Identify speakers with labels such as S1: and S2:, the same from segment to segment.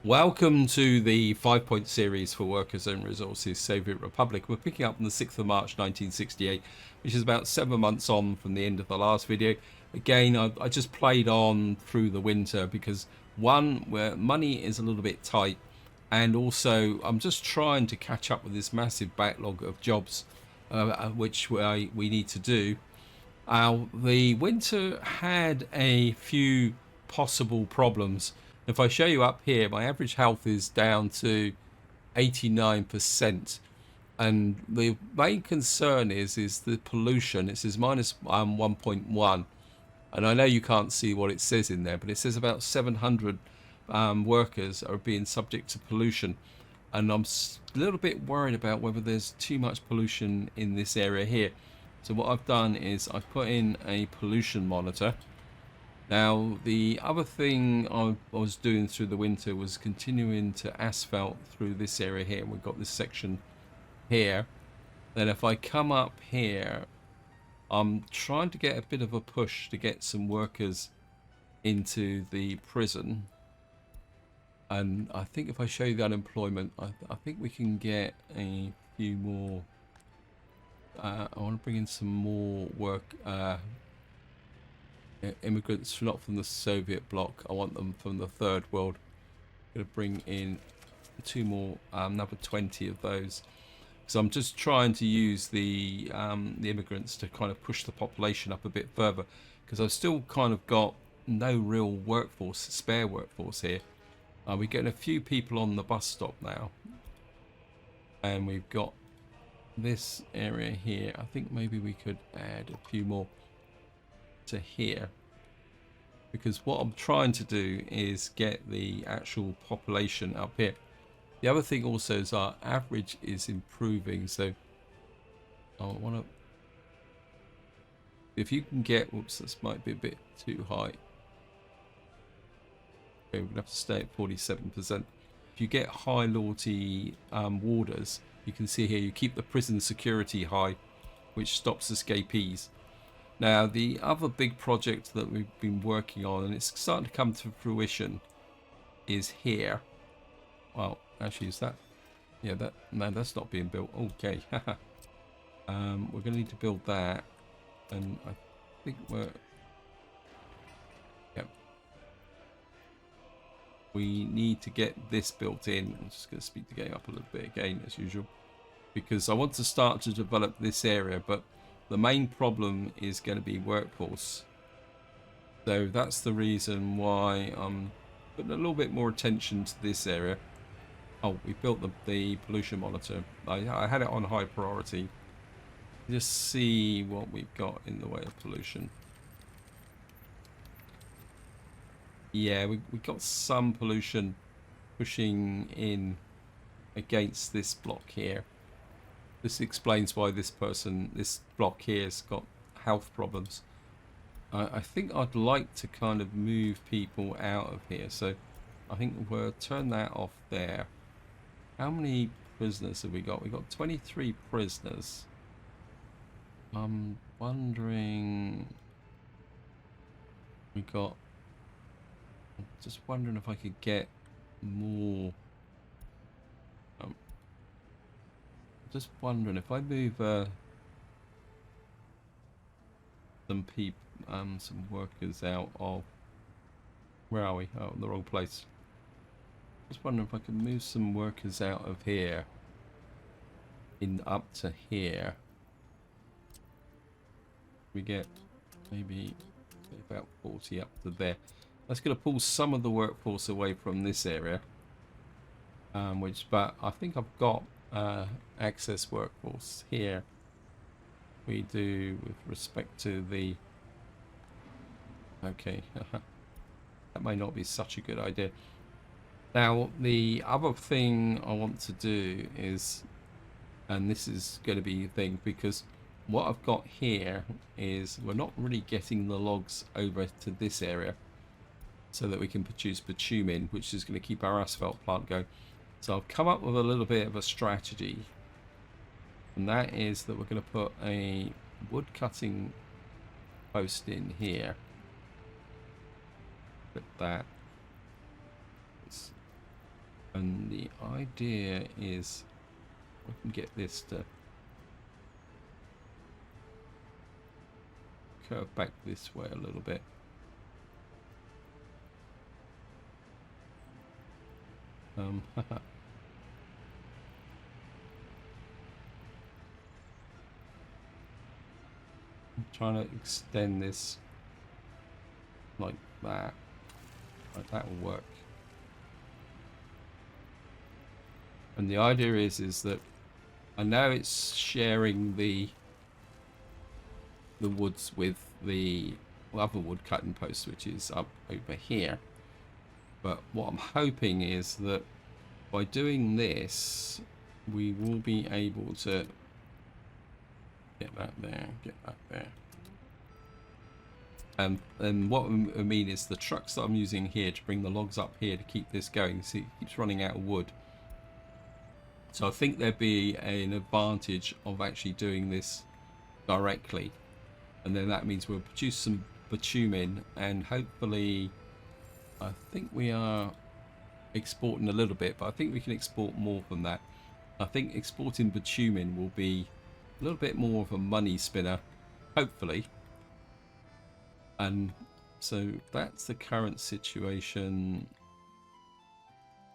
S1: Welcome to the 5-point series for Workers' Own Resources Soviet Republic. We're picking up on the 6th of March 1968, which is about 7 months on from the end of the last video. Again, I just played on through the winter because, one, where money is a little bit tight, and also I'm just trying to catch up with this massive backlog of jobs which we need to do. The winter had a few possible problems. If I show you up here, my average health is down to 89%. And the main concern is the pollution. It says minus 1.1. And I know you can't see what it says in there, but it says about 700 workers are being subject to pollution. And I'm a little bit worried about whether there's too much pollution in this area here. So what I've done is I've put in a pollution monitor. Now, the other thing I was doing through the winter was continuing to asphalt through this area here. We've got this section here. Then if I come up here, I'm trying to get a bit of a push to get some workers into the prison. And I think if I show you the unemployment, I think we can get a few more. I want to bring in some more work. Immigrants not from the Soviet bloc. I want them from the third world. I'm going to bring in two more, another 20 of those. So I'm just trying to use the immigrants to kind of push the population up a bit further, because I've still kind of got no real workforce, spare workforce here. We're getting a few people on the bus stop now, and we've got this area here. I think maybe we could add a few more to here, because what I'm trying to do is get the actual population up here. The other thing also is our average is improving, so I want to, if you can get, whoops, this might be a bit too high. Okay, we're gonna have to stay at 47%. If you get high loyalty warders, you can see here you keep the prison security high, which stops escapees. Now, the other big project that we've been working on, and it's starting to come to fruition, is here. Well, actually, is that? Yeah, that, no, that's not being built. Okay. We're going to need to build that, and I think we're. Yeah. We need to get this built in. I'm just going to speed the game up a little bit again, as usual, because I want to start to develop this area, but the main problem is going to be workforce. So that's the reason why I'm putting a little bit more attention to this area. Oh, we built the pollution monitor. I had it on high priority. Just see what we've got in the way of pollution. Yeah, we got some pollution pushing in against this block here. This explains why this block here has got health problems. I think I'd like to kind of move people out of here. So I think we'll turn that off there. How many prisoners have we got? We've got 23 prisoners. I'm wondering... I'm just wondering if I could get more... just wondering if I move some workers out of, where are we? Oh, in the wrong place. Just wondering if I can move some workers out of here in up to here. We get maybe about 40 up to there. That's going to pull some of the workforce away from this area, but I think I've got access workforce here. We do with respect to the, okay. That may not be such a good idea. Now, the other thing I want to do is, and this is going to be the thing, because what I've got here is we're not really getting the logs over to this area so that we can produce bitumen, which is going to keep our asphalt plant going. So I've come up with a little bit of a strategy, and that is that we're going to put a wood cutting post in here. Put that. And the idea is I can get this to curve back this way a little bit. I'm trying to extend this like that. Like that will work. And the idea is that I know it's sharing the woods with the other wood cutting post, which is up over here. But what I'm hoping is that by doing this, we will be able to get that there, get that there. And what I mean is the trucks that I'm using here to bring the logs up here to keep this going. See, it keeps running out of wood. So I think there'd be an advantage of actually doing this directly. And then that means we'll produce some bitumen, and hopefully I think we are exporting a little bit, but I think we can export more from that. I think exporting bitumen will be a little bit more of a money spinner, hopefully. And so that's the current situation.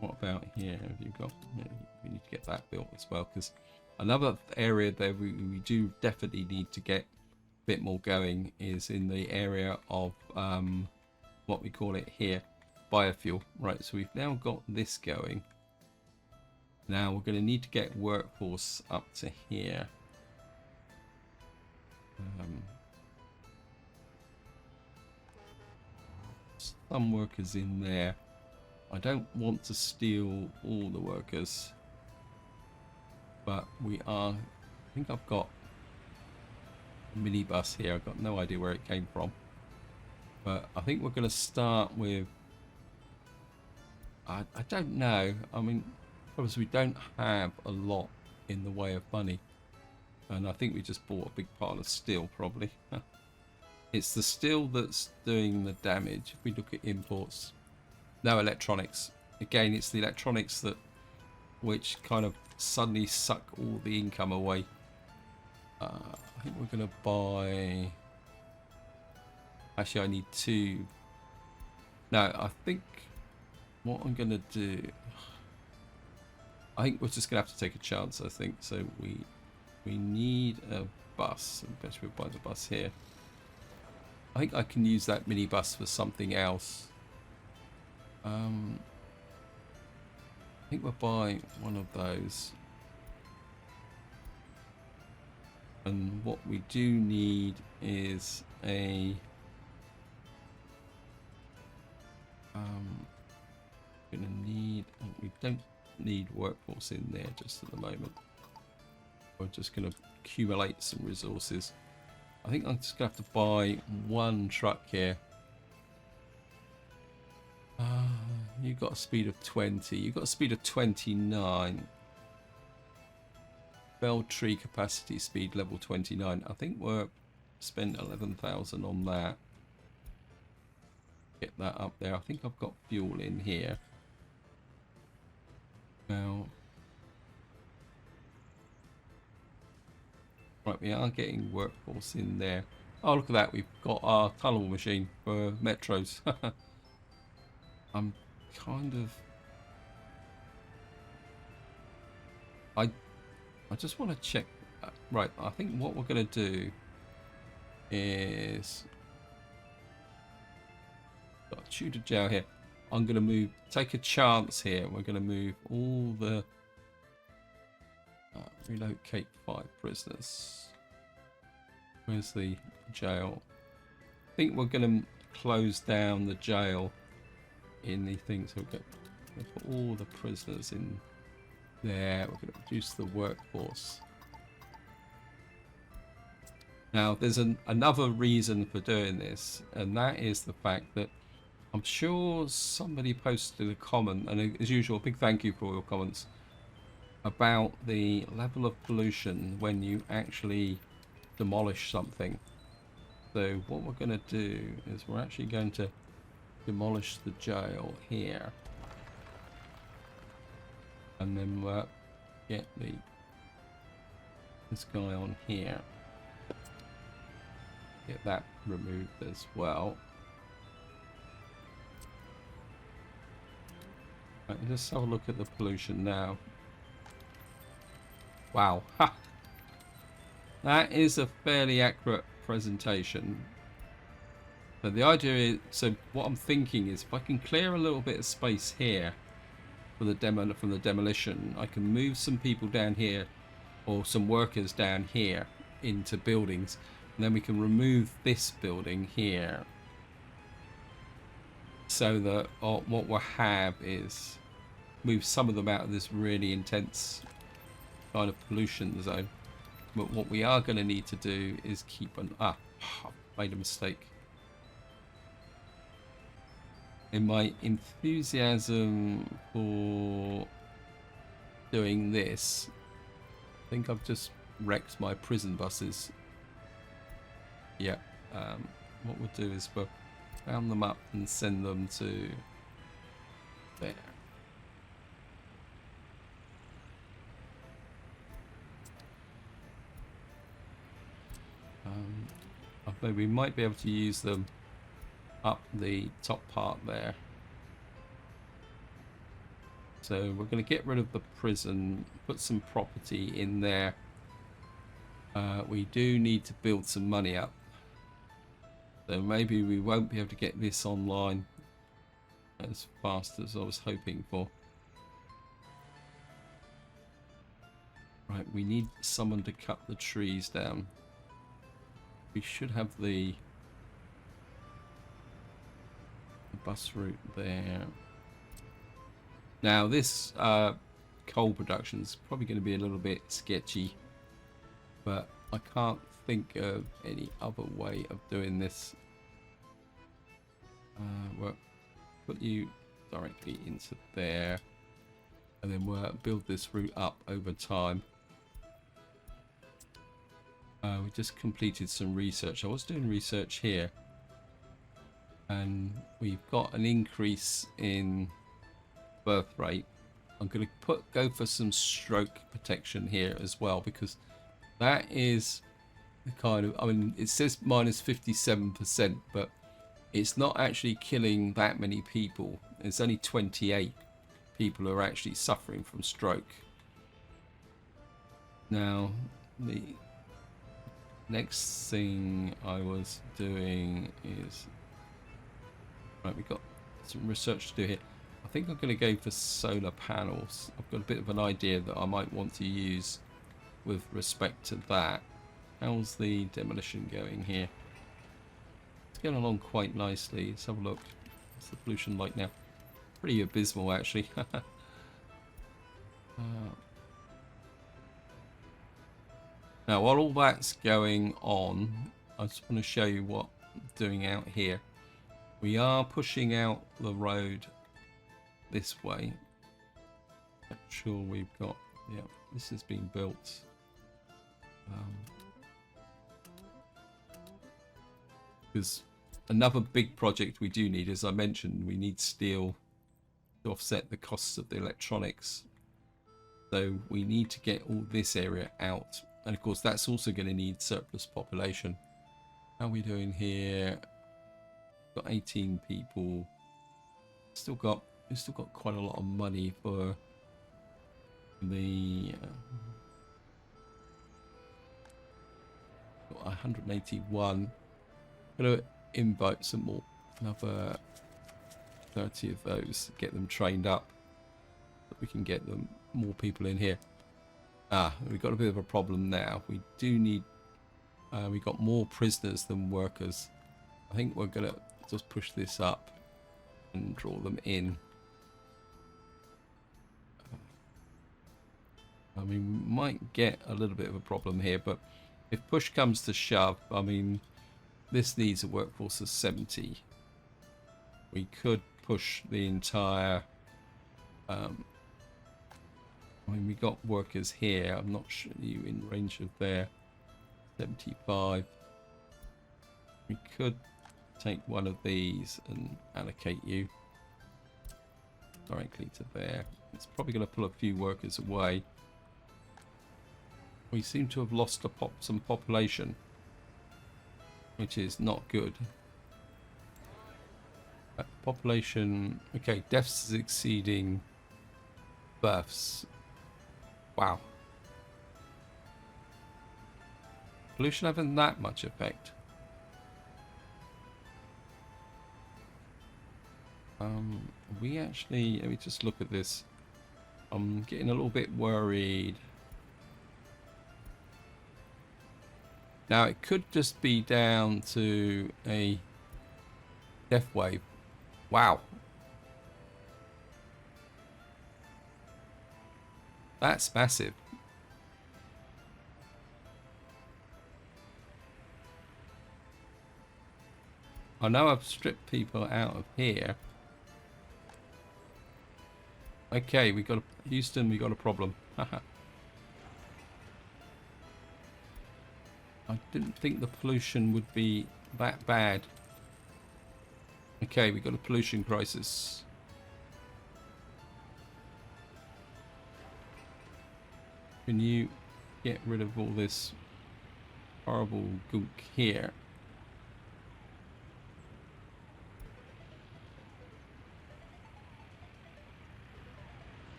S1: What about here? Have you got? Yeah, we need to get that built as well, because another area there we do definitely need to get a bit more going is in the area of what we call it here, biofuel. Right, so we've now got this going. Now we're going to need to get workforce up to here. Some workers in there. I don't want to steal all the workers, but we are. I think I've got a minibus here. I've got no idea where it came from, but I think we're going to start with. I don't know. I mean, obviously we don't have a lot in the way of money, and I think we just bought a big pile of steel probably. It's the steel that's doing the damage. If we look at imports, no electronics. Again, it's the electronics that which kind of suddenly suck all the income away. I think we're going to buy. Actually, I need two. No, I think what I'm going to do. I think we're just going to have to take a chance. I think so. We need a bus. I bet we'll buy the bus here. I think I can use that minibus for something else. I think we'll buy one of those. And what we do need is a gonna need. We don't need workforce in there just at the moment. We're just gonna accumulate some resources. I think I'm just gonna have to buy one truck here. You've got a speed of 20. You've got a speed of 29. Bell tree capacity speed level 29. I think we're spent 11,000 on that. Get that up there. I think I've got fuel in here. Now, right, we are getting workforce in there. Oh, look at that. We've got our tunnel machine for metros. I'm kind of... I just want to check. Right, I think what we're going to do is... Got a Tudor jail here. I'm going to take a chance here. We're going to move all the... relocate 5 prisoners. Where's the jail? I think we're going to close down the jail in the thing. So we'll put all the prisoners in there. We're going to reduce the workforce. Now, there's another reason for doing this, and that is the fact that I'm sure somebody posted a comment, and as usual, big thank you for your comments, about the level of pollution when you actually demolish something. So what we're going to do is we're actually going to demolish the jail here. and then get this guy on here. Get that removed as well. Right, let's have a look at the pollution now. Wow, ha! That is a fairly accurate presentation. But the idea is, so what I'm thinking is, if I can clear a little bit of space here for the from the demolition, I can move some people down here, or some workers down here into buildings, and then we can remove this building here, so that what we'll have is move some of them out of this really intense kind of pollution zone. But what we are going to need to do is keep an I made a mistake in my enthusiasm for doing this. I think I've just wrecked my prison buses. Yeah, what we'll do is we'll round them up and send them to there. Although we might be able to use them up the top part there. So we're going to get rid of the prison, put some property in there. We do need to build some money up. So maybe we won't be able to get this online as fast as I was hoping for. Right, we need someone to cut the trees down. We should have the bus route there. Now this coal production is probably going to be a little bit sketchy, but I can't think of any other way of doing this. We'll put you directly into there, and then we'll build this route up over time. We just completed some research. I was doing research here, and we've got an increase in birth rate. I'm going to go for some stroke protection here as well, because that is the kind of, I mean, it says minus 57%, but it's not actually killing that many people. It's only 28 people who are actually suffering from stroke. Now, the next thing I was doing is, right, we've got some research to do here. I think I'm going to go for solar panels. I've got a bit of an idea that I might want to use with respect to that. How's the demolition going here? It's going along quite nicely. Let's have a look. What's the pollution like now? Pretty abysmal, actually. Now, while all that's going on, I just want to show you what I'm doing out here. We are pushing out the road this way. Make sure we've got, yeah, this has been built. Because another big project we do need, as I mentioned, we need steel to offset the costs of the electronics. So we need to get all this area out. And of course, that's also going to need surplus population. How are we doing here? Got 18 people. We've still got quite a lot of money for the 181. I'm going to invite some more, another 30 of those, get them trained up, so we can get them more people in here. We've got a bit of a problem now. We do need, we got more prisoners than workers. I think we're gonna just push this up and draw them in. I mean, we might get a little bit of a problem here, but if push comes to shove, I mean, this needs a workforce of 70. We could push the entire, I mean, we got workers here. I'm not sure you in range of there. 75. We could take one of these and allocate you. directly to there. It's probably going to pull a few workers away. We seem to have lost some population, which is not good. Population, okay, deaths is exceeding births. Wow. Pollution having that much effect. We actually, let me just look at this. I'm getting a little bit worried. Now it could just be down to a death wave. Wow. That's massive. I know I've stripped people out of here. Okay, we got a, Houston, we got a problem. I didn't think the pollution would be that bad. Okay, we got a pollution crisis. Can you get rid of all this horrible gunk here?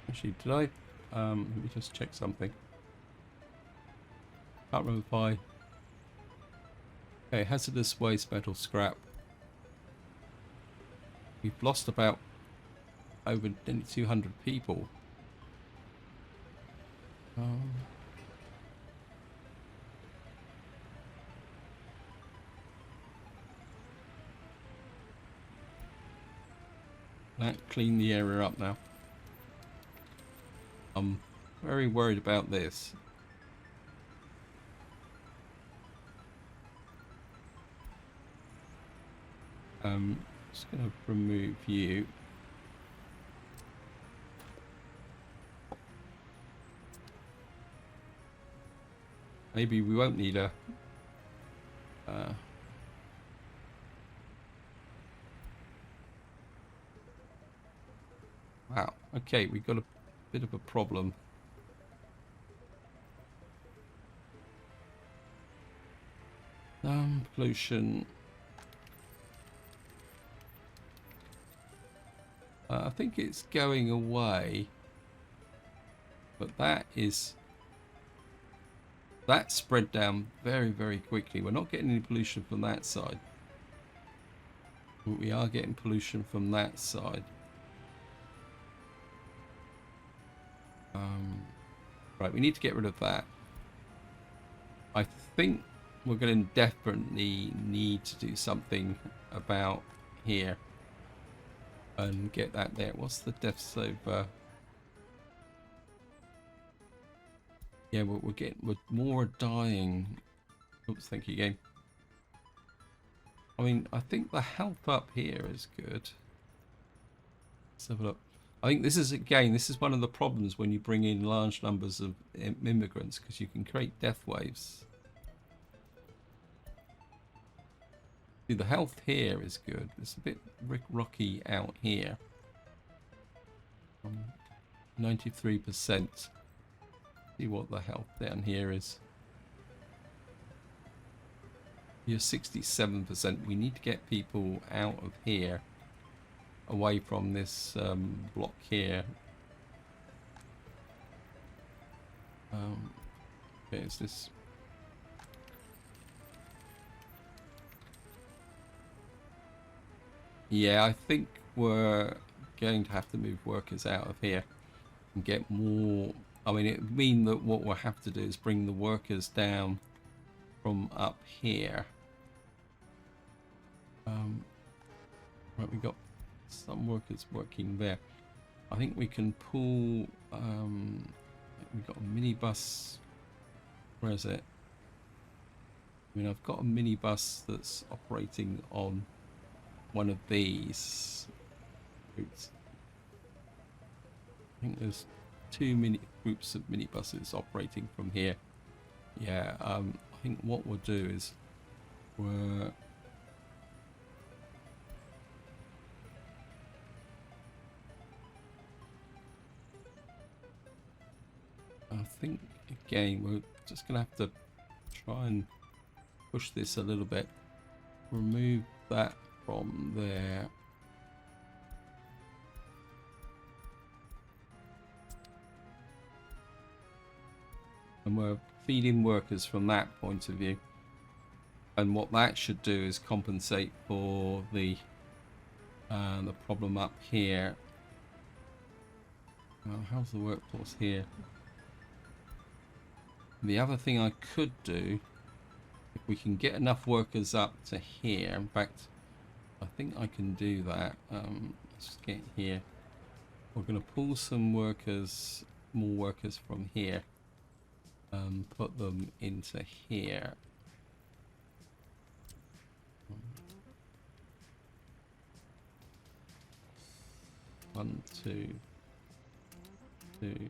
S1: Actually, did I? Let me just check something. Can't remember if I... Okay, hazardous waste metal scrap. We've lost about over 200 people. That cleaned the area up now. I'm very worried about this. Just going to remove you. Maybe we won't need a... Wow. Okay, we've got a bit of a problem. Pollution. I think it's going away, but that's spread down very, very quickly. We're not getting any pollution from that side, but we are getting pollution from that side. Right, we need to get rid of that. I think we're going to definitely need to do something about here and get that there. What's the deaths over? Yeah, we're more dying. Oops, thank you, game. I mean, I think the health up here is good. Let's have a look. I think this is, again, this is one of the problems when you bring in large numbers of immigrants, because you can create death waves. See, the health here is good. It's a bit rocky out here. 93%. See what the health down here is. You're 67%. We need to get people out of here, away from this block here. Okay, is this? Yeah, I think we're going to have to move workers out of here and get more. I mean, it would mean that what we'll have to do is bring the workers down from up here. Right, we got some workers working there. I think we can pull. We've got a minibus. Where is it? I mean, I've got a minibus that's operating on one of these routes. I think there's two groups of minibuses operating from here. Yeah, I think what we'll do is I think again we're just gonna have to try and push this a little bit. Remove that from there. And we're feeding workers from that point of view. And what that should do is compensate for the problem up here. Well, how's the workforce here? The other thing I could do, if we can get enough workers up to here, in fact, I think I can do that. Let's just get here. We're going to pull some workers, more workers from here, put them into here. 1, 2, 2.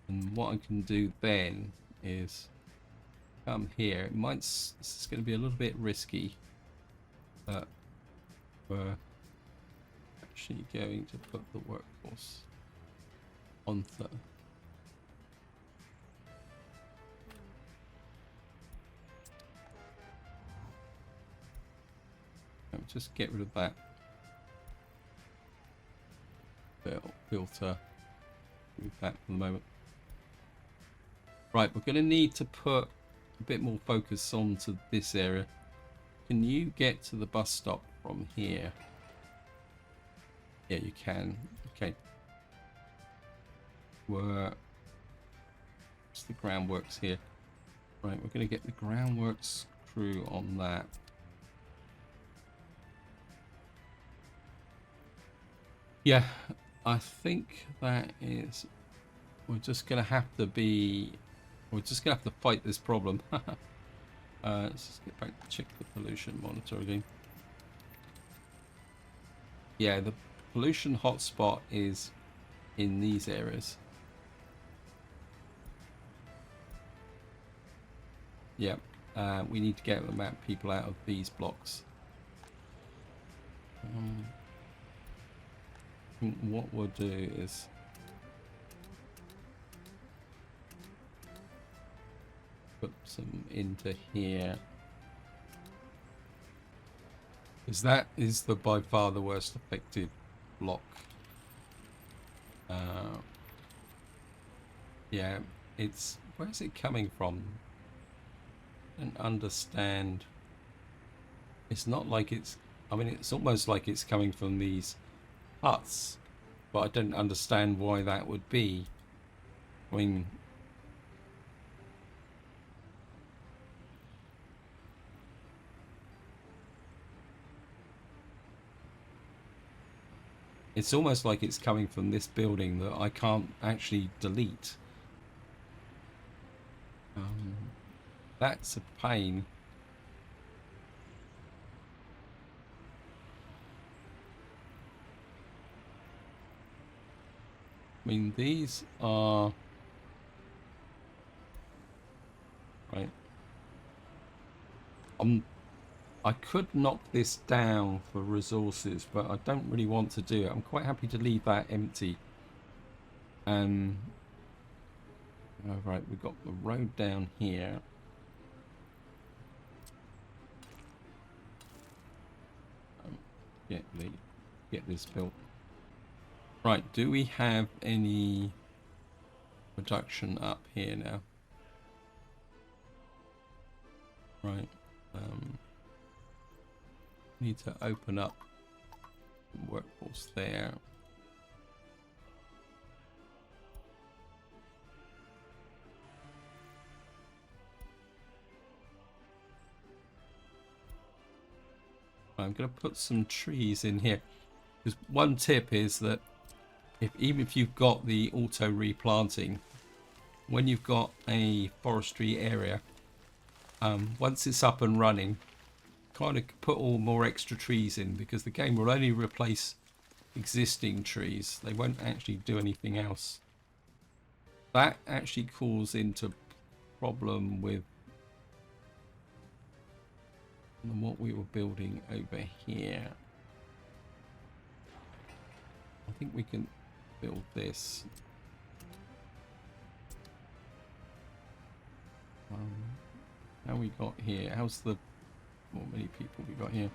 S1: And what I can do then is come here. It might, this is going to be a little bit risky, but we're actually going to put the workforce on the just get rid of that filter. Move that for the moment. Right, we're going to need to put a bit more focus onto this area. Can you get to the bus stop from here? Yeah, you can. Okay. What's the groundworks here? Right, we're going to get the groundworks crew on that. Yeah, I think that is. We're just going to have to be. We're just going to have to fight this problem. Let's just get back to check the pollution monitor again. Yeah, the pollution hotspot is in these areas. Yeah, we need to get the map people out of these blocks. What we'll do is put some into here, because that is the by far the worst affected block. Yeah, it's, where's it coming from? I don't understand. It's not like it's, I mean, it's almost like it's coming from these huts, but I don't understand why that would be. I mean, it's almost like it's coming from this building that I can't actually delete. That's a pain. I mean, these are right. I could knock this down for resources, but I don't really want to do it. I'm quite happy to leave that empty. All right, we've got the road down here. Get this built. Right, do we have any production up here now? Right, need to open up workforce there. I'm going to put some trees in here, because one tip is that even if you've got the auto replanting, when you've got a forestry area, once it's up and running, kind of put all more extra trees in, because the game will only replace existing trees. They won't actually do anything else. That actually calls into problem with than what we were building over here. I think we can build this. How we got here? How's the... What many people we got here?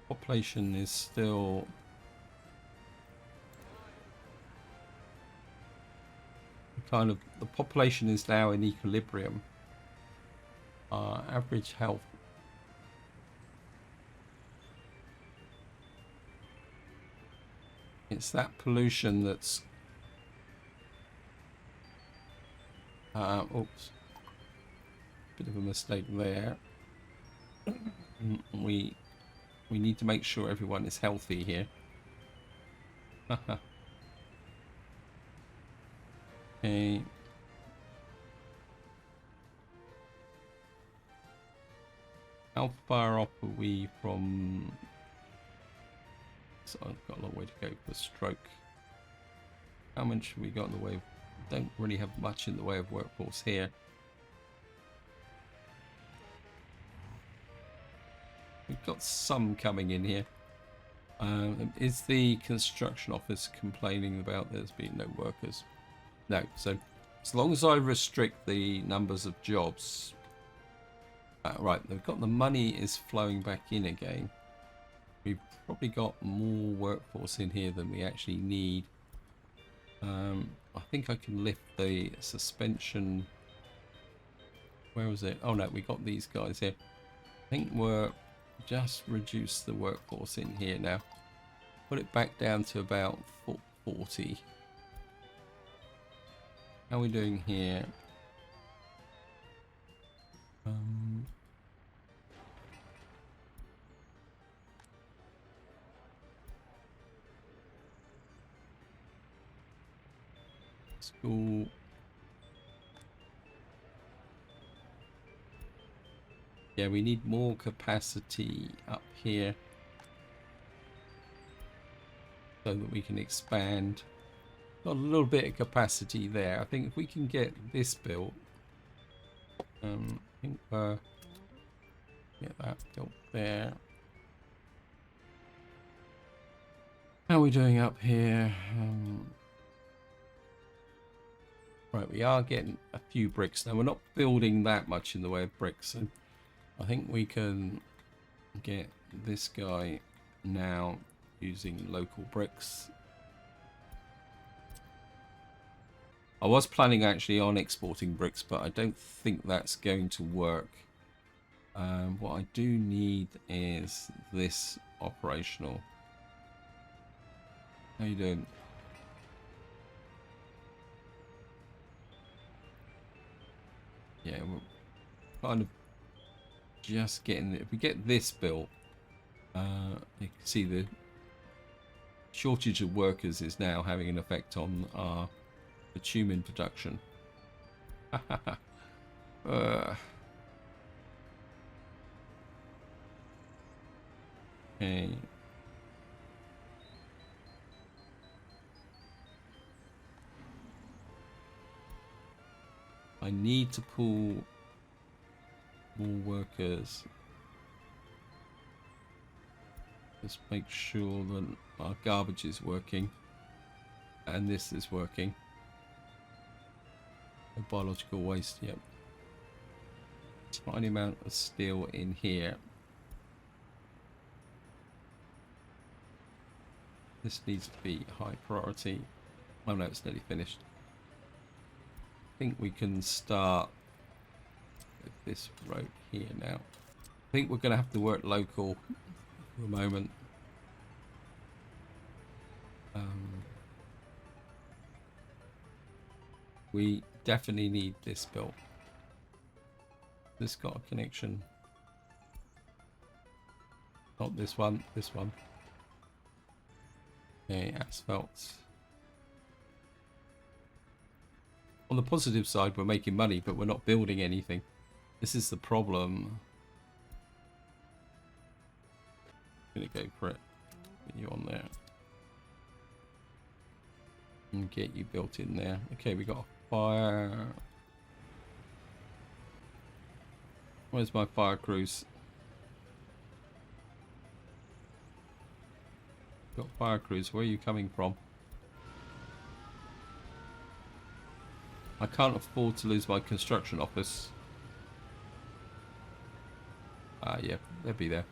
S1: Population is still... kind of... The population is now in equilibrium. Average health. It's that pollution that's... oops. Bit of a mistake there. We need to make sure everyone is healthy here. Okay. How far off are we from... So I've got a long way to go for stroke. How much have we got in the way of... Don't really have much in the way of workforce here. We've got some coming in here. Is the construction office complaining about there's been no workers? No. So as long as I restrict the numbers of jobs... right, they've got the money is flowing back in again. We've probably got more workforce in here than we actually need. I think I can lift the suspension. Where was it? Oh no, we got these guys here. I think we're just reduce the workforce in here now. Put it back down to about 40. How are we doing here? School. Yeah, we need more capacity up here so that we can expand. Got a little bit of capacity there. I think if we can get this built, I think get that built there. How are we doing up here? Right, we are getting a few bricks now. We're not building that much in the way of bricks, so I think we can get this guy now using local bricks. I was planning actually on exporting bricks, but I don't think that's going to work. What I do need is this operational. How you doing? Yeah, we're kind of just getting it. If we get this built, you can see the shortage of workers is now having an effect on our bitumen production. Okay. I need to pull more workers. Just make sure that our garbage is working and this is working. No biological waste yet. Tiny amount of steel in here. This needs to be high priority. Oh no, it's nearly finished. I think we can start with this road here now. I think we're going to have to work local for the moment. We definitely need this built. This got a connection. Not this one, this one. Okay, asphalt. On the positive side, we're making money, but we're not building anything. This is the problem. I'm gonna go for it. Get you on there. And get you built in there. Okay, we got Fire. Where's my fire crews? Got fire crews. Where are you coming from? I can't afford to lose my construction office. Ah, yeah, they'll be there.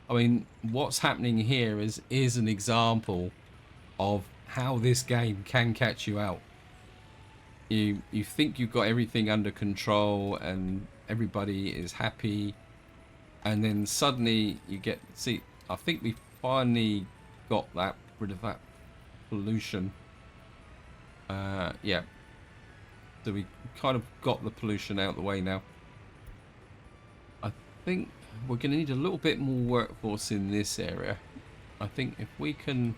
S1: I mean, what's happening here is an example of how this game can catch you out. You think you've got everything under control and everybody is happy, and then suddenly you get, see, I think we finally got rid of that pollution. Yeah, so we kind of got the pollution out of the way now. I think we're going to need a little bit more workforce in this area. I think if we can,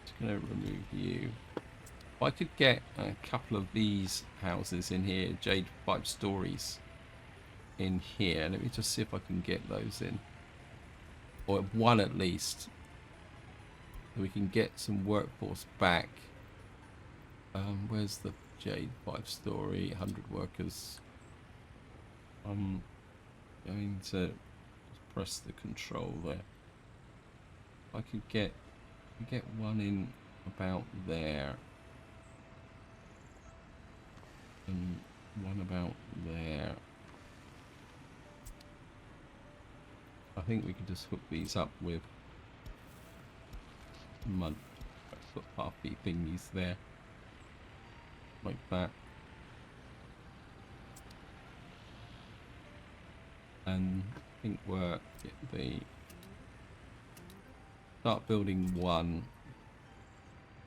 S1: just going to remove you. If I could get a couple of these houses in here, jade 5 stories in here. Let me just see if I can get those in, or one at least, so we can get some workforce back. Where's the jade 5 story? 100 workers. I'm going to just press the control there. If I could get one in about there, and one about there. I think we could just hook these up with mud. Put half the thingies there, like that. And I think we're start building one.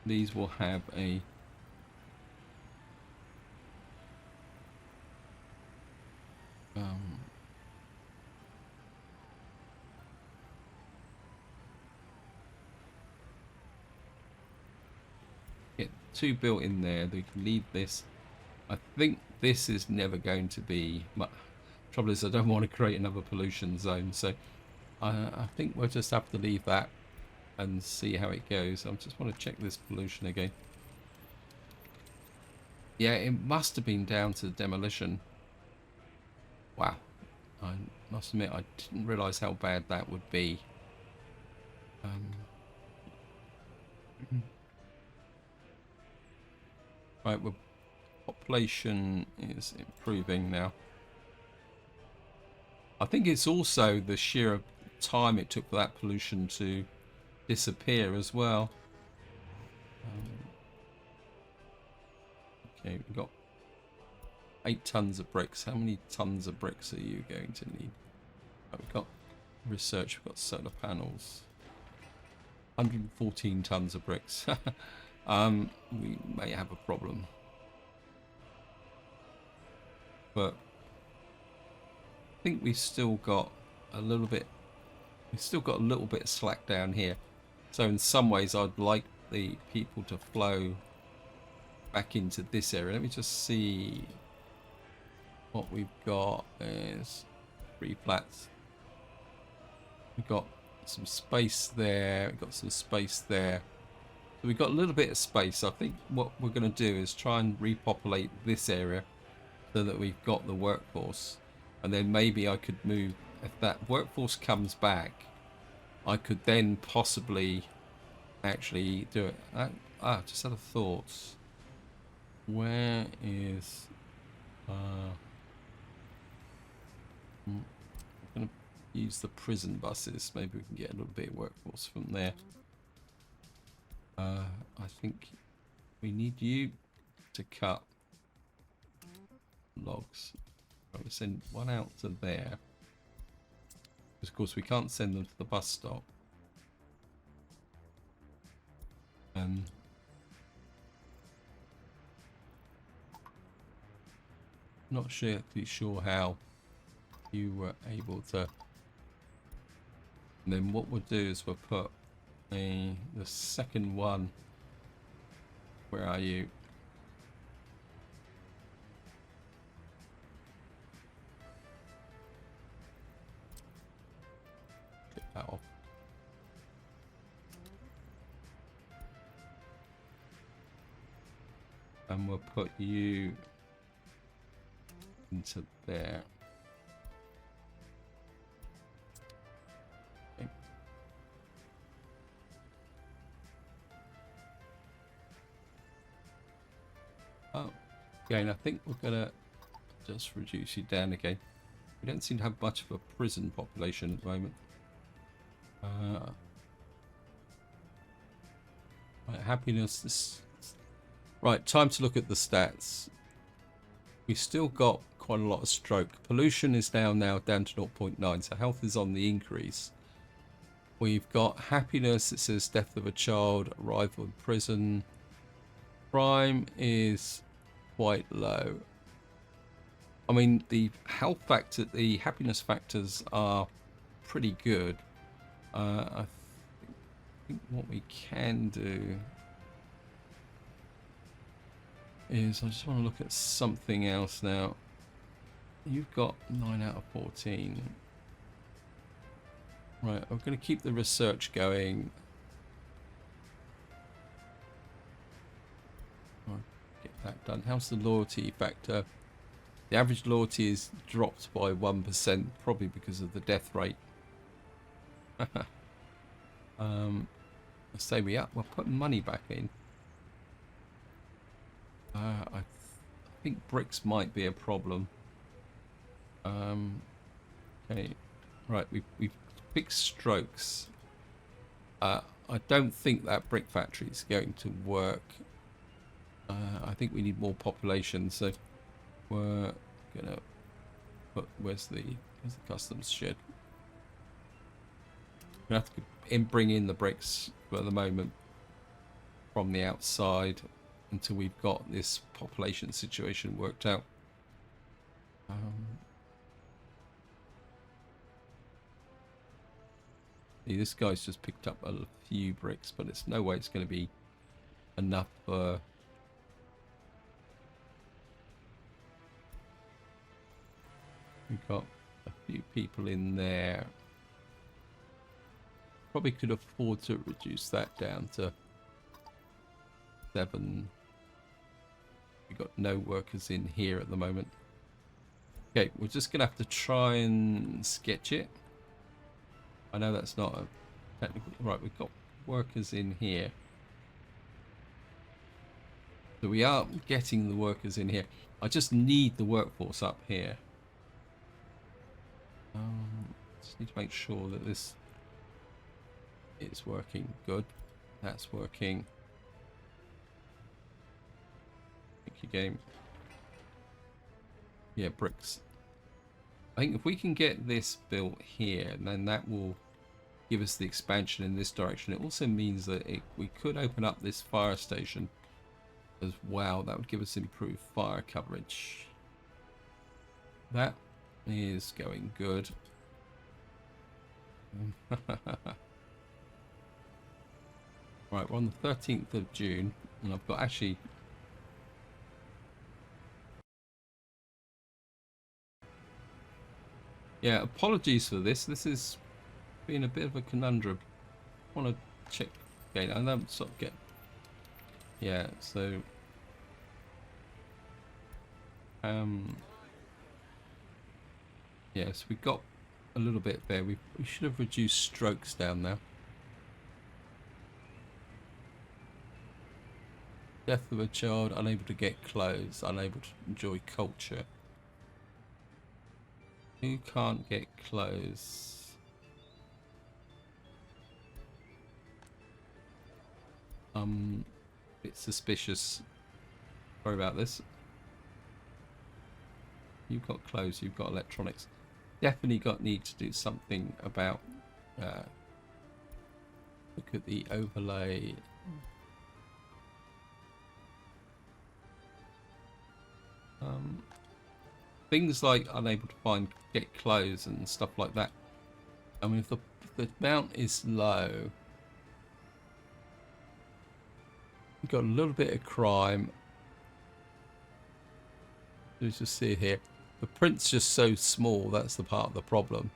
S1: These will have a get 2 built in there. They can leave this. I think this is never going to be much. Trouble is, I don't want to create another pollution zone, so I think we'll just have to leave that and see how it goes. I just want to check this pollution again. Yeah, it must have been down to demolition. Wow, I must admit I didn't realise how bad that would be. Right, well, population is improving now. I think it's also the sheer time it took for that pollution to disappear as well. Okay, we've got 8 tons of bricks. How many tons of bricks are you going to need? Oh, we've got research, we've got solar panels. 114 tons of bricks. We may have a problem. But I think we've still got a little bit of slack down here. So in some ways I'd like the people to flow back into this area. Let me just see what we've got. Is 3 flats. We've got some space there, we've got some space there. So we've got a little bit of space. I think what we're going to do is try and repopulate this area so that we've got the workforce. And then maybe I could move, if that workforce comes back, I could then possibly actually do it. I just had a thought. Where is... I'm going to use the prison buses. Maybe we can get a little bit of workforce from there. I think we need you to cut logs. Right, we'll send one out to there. Because of course we can't send them to the bus stop. Not sure how you were able to. And then what we'll do is we'll put the second one. Where are you? Get that off. And we'll put you into there. Okay. Oh, again, I think we're gonna just reduce you down again. We don't seem to have much of a prison population at the moment. Right, happiness. Right, time to look at the stats. We've still got quite a lot of stroke. Pollution is now down to 0.9, so health is on the increase. We've got happiness. It says death of a child, arrival in prison. Crime is quite low. I mean, the health factor, the happiness factors are pretty good. I think what we can do is I just want to look at something else now. You've got 9 out of 14. Right, I'm going to keep the research going. I'll get that done. How's the loyalty factor? The average loyalty is dropped by 1%, probably because of the death rate. Let's say we're putting money back in. I think bricks might be a problem. Okay, right, we've fixed strokes. I don't think that brick factory is going to work. I think we need more population, so we're gonna put where's the customs shed. We're gonna have to bring in the bricks for the moment from the outside until we've got this population situation worked out. See, this guy's just picked up a few bricks, but it's no way it's going to be enough for we've got a few people in there. Probably could afford to reduce that down to 7. We've got no workers in here at the moment. Okay, we're just gonna have to try and sketch it. I know that's not a technical. Right, we've got workers in here. So we are getting the workers in here. I just need the workforce up here. Just need to make sure that this is working good. That's working. Thank you, game. Yeah, bricks. I think if we can get this built here, then that will give us the expansion in this direction. It also means that we could open up this fire station as well. That would give us improved fire coverage. That is going good. Right, we're on the 13th of June, and I've got actually... Yeah, apologies for this. This has been a bit of a conundrum. I want to check again. I don't sort of get... Yeah, so... Yes, we got a little bit there. We should have reduced strokes down now. Death of a child, unable to get clothes, unable to enjoy culture. Who can't get clothes? Bit suspicious. Sorry about this. You've got clothes, you've got electronics. Definitely need to do something about look at the overlay. Things like unable to get clothes and stuff like that. I mean, if the amount is low, we've got a little bit of crime. Let's just see here. The print's just so small. That's the part of the problem.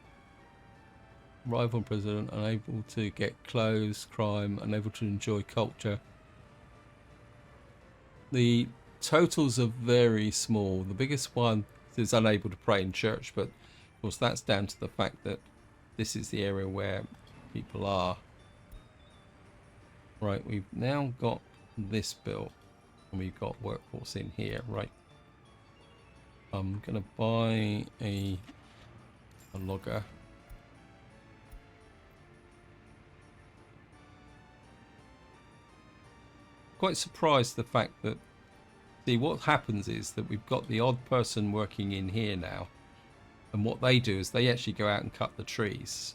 S1: Rival president, unable to get clothes, crime, unable to enjoy culture. The totals are very small. The biggest one is unable to pray in church, but of course that's down to the fact that this is the area where people are. Right, we've now got this built, and we've got workforce in here. Right, I'm gonna buy a logger. Quite surprised the fact that, see, what happens is that we've got the odd person working in here now, and what they do is they actually go out and cut the trees.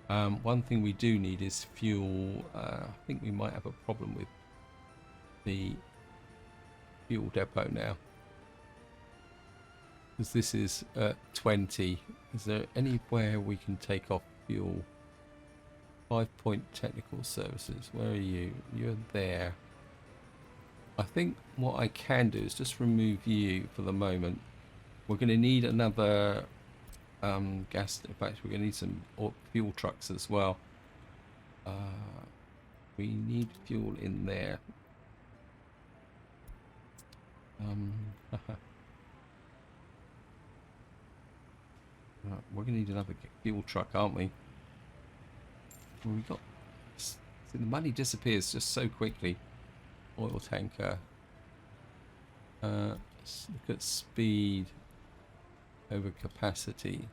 S1: One thing we do need is fuel. I think we might have a problem with the fuel depot now, because this is 20. Is there anywhere we can take off fuel? 5-point technical services. Where are you? You're there. I think what I can do is just remove you for the moment. We're going to need another gas. In fact, we're going to need some fuel trucks as well. We need fuel in there. Right, we're going to need another fuel truck, aren't we? Well, we got. See, the money disappears just so quickly. Oil tanker. Let's look at speed over capacity.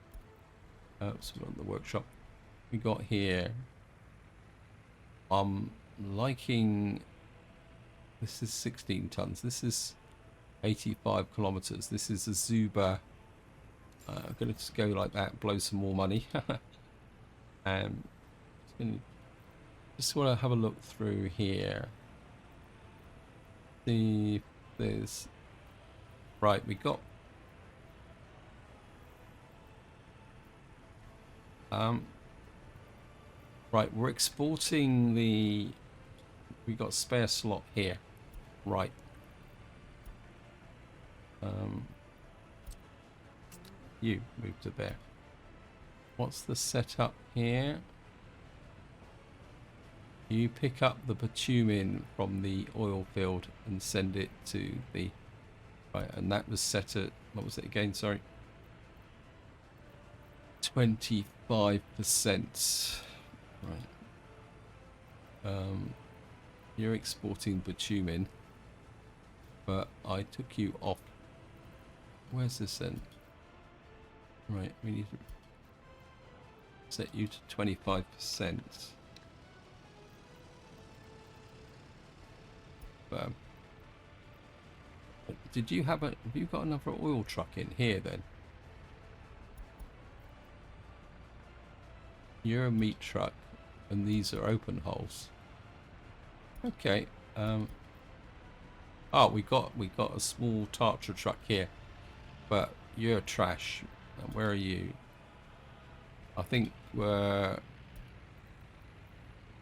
S1: So we're on the workshop. We got here. I'm liking. This is 16 tons. This is 85 kilometers. This is a Zuba. I'm going to just go like that, blow some more money. And just want to have a look through here. See if there's. Right, we got. Right, we're exporting the. We got spare slot here. Right. You move to there. What's the setup here? You pick up the bitumen from the oil field and send it to the. Right, and that was set at. What was it again? Sorry. 25%. Right. You're exporting bitumen, but I took you off. Where's this then? Right, we need to set you to 25%. Did you have have you got another oil truck in here then? You're a meat truck, and these are open holes. Okay. Oh, we got a small Tartra truck here, but you're trash. Where are you? I think we're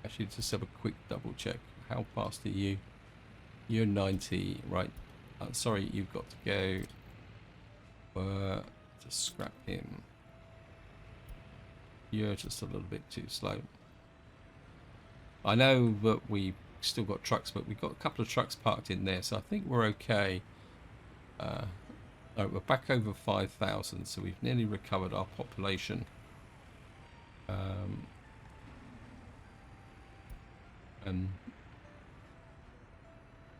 S1: actually just have a quick double check. How fast are you? You're 90, right? Sorry, you've got to go. Just scrap him. You're just a little bit too slow. I know that we've still got trucks, but we've got a couple of trucks parked in there, so I think we're okay. Oh, we're back over 5,000, so we've nearly recovered our population. And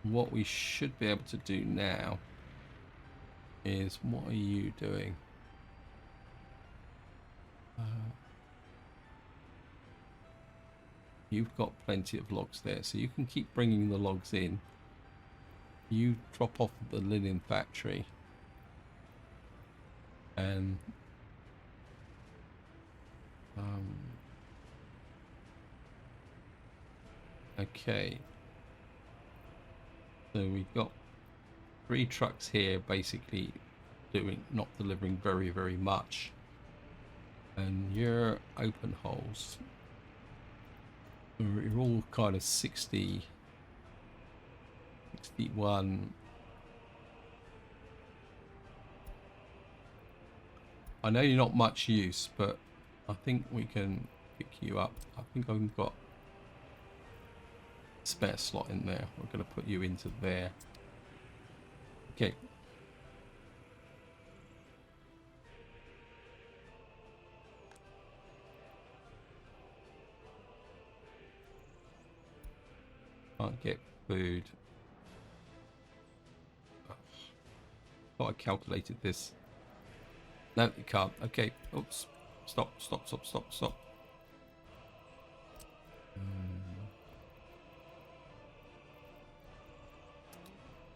S1: what we should be able to do now is, what are you doing? You've got plenty of logs there, so you can keep bringing the logs in. You drop off at the linen factory. And okay. So we've got 3 trucks here basically not delivering very much. And your open holes. You're all kind of 60, 61. I know you're not much use, but I think we can pick you up. I think I've got a spare slot in there. We're going to put you into there. Okay. Can't get food. Thought I calculated this. No, you can't. Okay. Oops. Stop.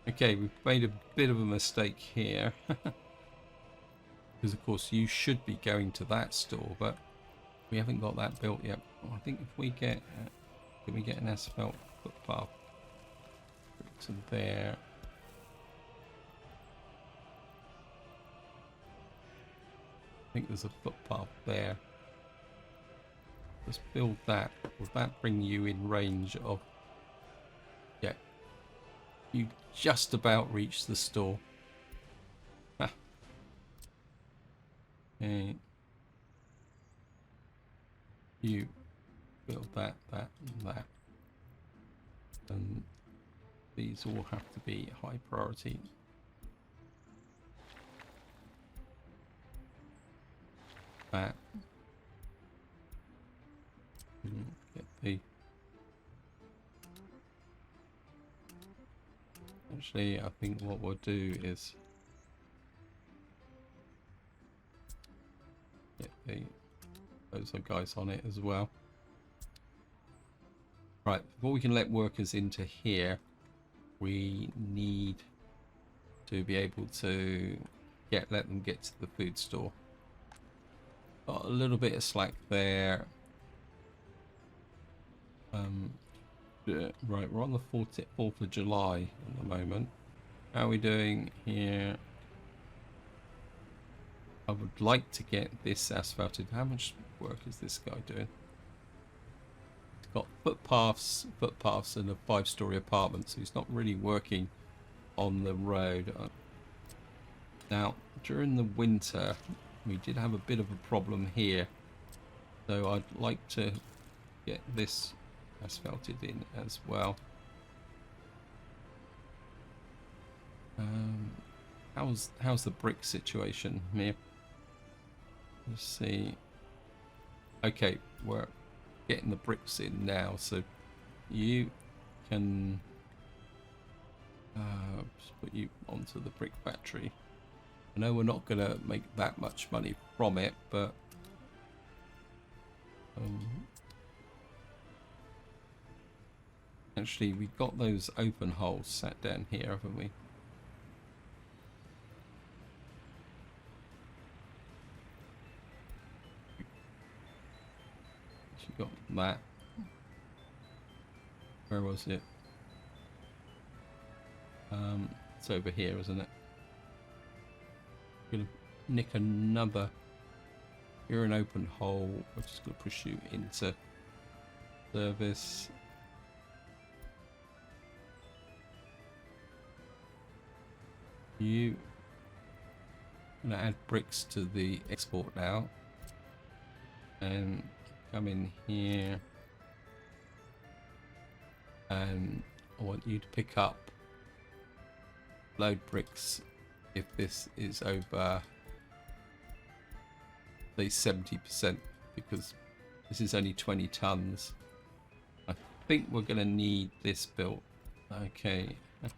S1: Okay, we've made a bit of a mistake here. Because, of course, you should be going to that store, but we haven't got that built yet. Well, I think if we get... can we get an asphalt footpath to there? I think there's a footpath there. Let's build that. Will that bring you in range of... Yeah. You just about reached the store. Ah. Okay. You build that, and that. And these all have to be high priority. That. Get the... Actually, I think what we'll do is get those guys on it as well. Right, before we can let workers into here, we need to be able to let them get to the food store. Got a little bit of slack there. Right, we're on the 4th of July at the moment. How are we doing here? I would like to get this asphalted. How much work is this guy doing? He's got footpaths, and a 5-story apartment, so he's not really working on the road. Now, during the winter, we did have a bit of a problem here, so I'd like to get this asphalted in as well. How's the brick situation here? Let's see. Okay, we're getting the bricks in now, so you can just put you onto the brick factory. I know we're not going to make that much money from it, but actually we've got those open holes sat down here, haven't we? Got that. Where was it? It's over here, isn't it? I'm gonna nick another. You're an open hole. We're just gonna push you into service. You gonna add bricks to the export now, and come in here, and I want you to pick up load bricks if this is over, say, 70%, because this is only 20 tons. I think we're going to need this built. Okay. I'm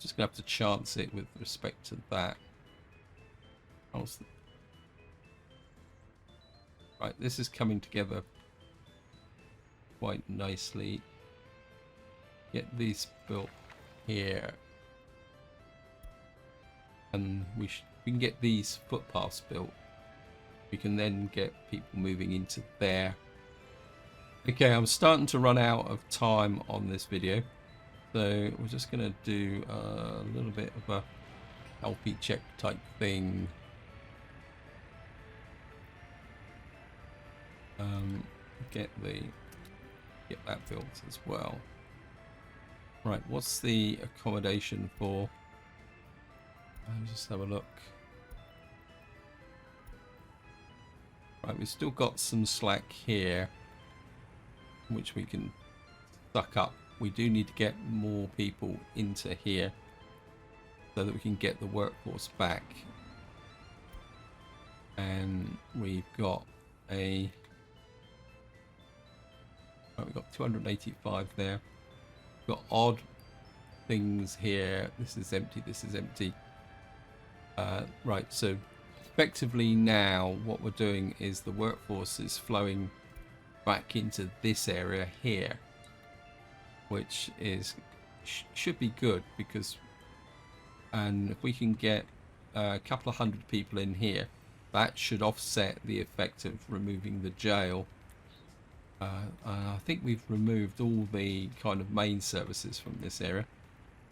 S1: just going to have to chance it with respect to that. Right, this is coming together quite nicely. Get these built here, and we can get these footpaths built. We can then get people moving into there. Okay, I'm starting to run out of time on this video, so we're just going to do a little bit of a LP check type thing. Get that built as well. Right, what's the accommodation for? Let's just have a look. Right, we've still got some slack here, which we can suck up. We do need to get more people into here. so that we can get the workforce back. And we've got we've got 285 there. We've got odd things here. This is empty, this is empty. Right, so effectively now what we're doing is the workforce is flowing back into this area here, which is should be good, because, and if we can get a couple of hundred people in here, that should offset the effect of removing the jail. I think we've removed all the kind of main services from this area,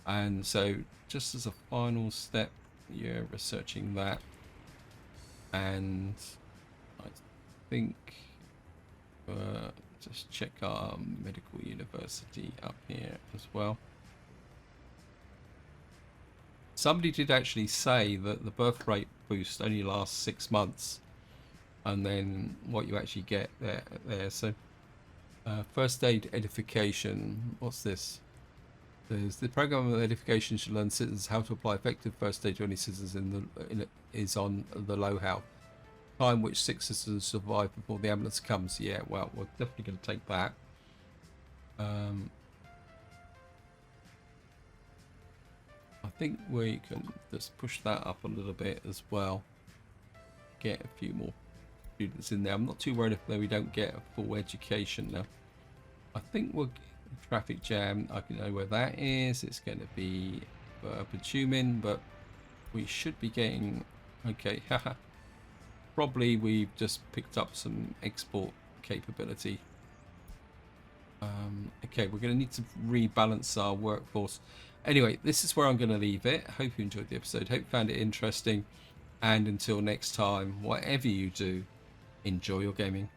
S1: and so just as a final step, you're researching that, and I think just check our medical university up here as well. Somebody did actually say that the birth rate boost only lasts 6 months, and then what you actually get there. So first aid edification, what's this? There's the program of edification should learn citizens how to apply effective first aid to any citizens is on the low health. Time which 6 citizens survive before the ambulance comes. Yeah, well, we're definitely going to take that. I think we can just push that up a little bit as well. Get a few more students in there. I'm not too worried if we don't get a full education now. I think we'll traffic jam. I can know where that is. It's going to be bitumen, but we should be getting okay. Haha. Probably we've just picked up some export capability. Okay, we're going to need to rebalance our workforce. Anyway, this is where I'm going to leave it. Hope you enjoyed the episode. Hope you found it interesting. And until next time, whatever you do, enjoy your gaming.